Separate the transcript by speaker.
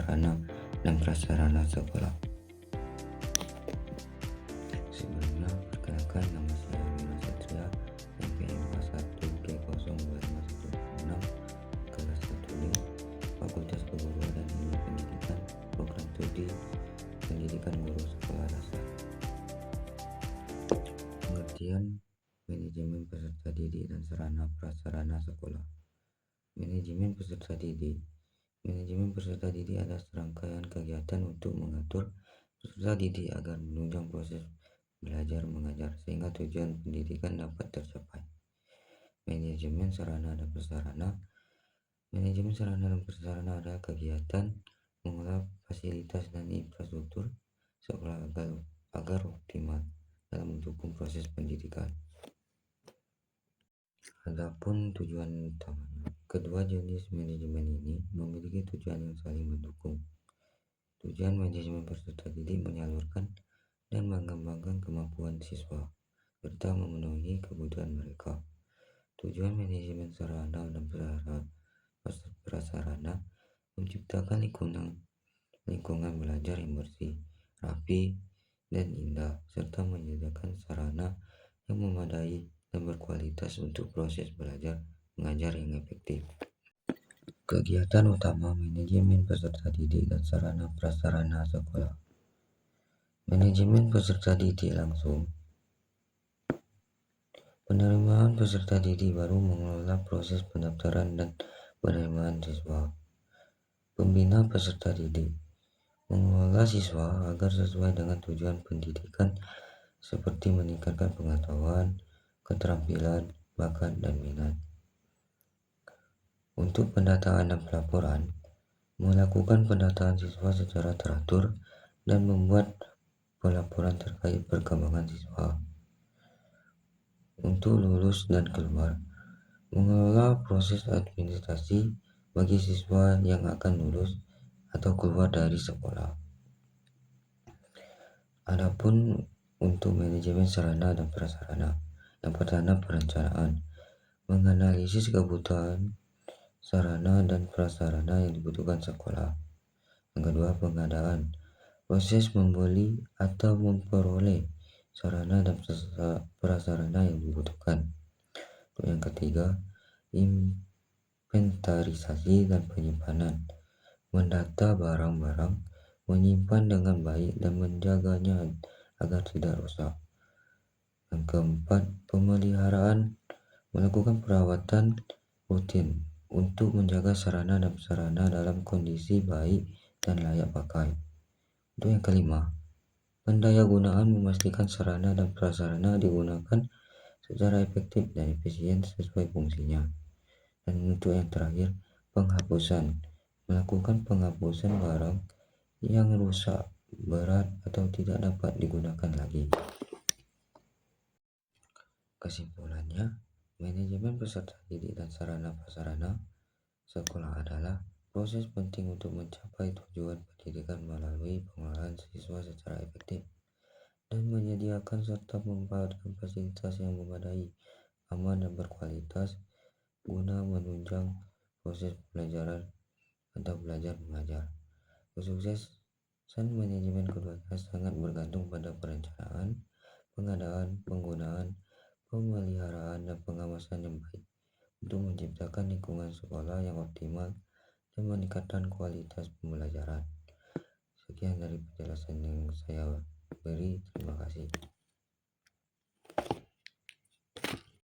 Speaker 1: sarana dan prasarana sekolah. Sebelumnya, perkenalkan, nama saya Bima Satria, NPM 41G02516, kelas 1D, Fakultas Keguruan dan Ilmu Pendidikan, Program Studi Pendidikan Guru Sekolah Dasar. Pengertian manajemen peserta didik dan sarana prasarana sekolah. Manajemen peserta didik. Manajemen peserta didik adalah serangkaian kegiatan untuk mengatur peserta didik agar menunjang proses belajar mengajar sehingga tujuan pendidikan dapat tercapai. Manajemen sarana dan prasarana. Manajemen sarana dan prasarana adalah kegiatan mengelola fasilitas dan infrastruktur sekolah agar optimal dalam mendukung proses pendidikan. Adapun tujuan utamanya, kedua jenis manajemen ini memiliki tujuan yang saling mendukung. Tujuan manajemen peserta didik menyalurkan dan mengembangkan kemampuan siswa serta memenuhi kebutuhan mereka. Tujuan manajemen sarana dan prasarana menciptakan lingkungan belajar yang bersih, rapi, dan indah, serta menyediakan sarana yang memadai dan berkualitas untuk proses belajar mengajar yang efektif. Kegiatan utama manajemen peserta didik dan sarana prasarana sekolah. Manajemen peserta didik langsung. Penerimaan peserta didik baru mengelola proses pendaftaran dan penerimaan siswa. Pembina peserta didik mengelola siswa agar sesuai dengan tujuan pendidikan seperti meningkatkan pengetahuan, keterampilan, bakat, dan minat. Untuk pendataan dan pelaporan, melakukan pendataan siswa secara teratur dan membuat pelaporan terkait perkembangan siswa. Untuk lulus dan keluar, mengelola proses administrasi bagi siswa yang akan lulus atau keluar dari sekolah. Adapun untuk manajemen sarana dan prasarana, yang pertama perencanaan, menganalisis kebutuhan sarana dan prasarana yang dibutuhkan sekolah. Yang kedua, pengadaan, proses membeli atau memperoleh sarana dan prasarana yang dibutuhkan. Yang ketiga, inventarisasi dan penyimpanan, mendata barang-barang, menyimpan dengan baik dan menjaganya agar tidak rusak. Yang keempat, pemeliharaan, melakukan perawatan rutin untuk menjaga sarana dan prasarana dalam kondisi baik dan layak pakai. Untuk yang kelima, pendayagunaan, memastikan sarana dan prasarana digunakan secara efektif dan efisien sesuai fungsinya. Dan untuk yang terakhir, penghapusan, melakukan penghapusan barang yang rusak, berat, atau tidak dapat digunakan lagi. Kesimpulannya, manajemen peserta didik dan sarana prasarana sekolah adalah proses penting untuk mencapai tujuan pendidikan melalui pengelolaan siswa secara efektif dan menyediakan serta memanfaatkan fasilitas yang memadai, aman, dan berkualitas guna menunjang proses pembelajaran atau belajar mengajar. Kesuksesan manajemen keduanya sangat bergantung pada perencanaan, pengadaan, penggunaan, pemeliharaan, dan pengawasan yang baik untuk menciptakan lingkungan sekolah yang optimal dan meningkatkan kualitas pembelajaran. Sekian dari penjelasan yang saya beri. Terima kasih.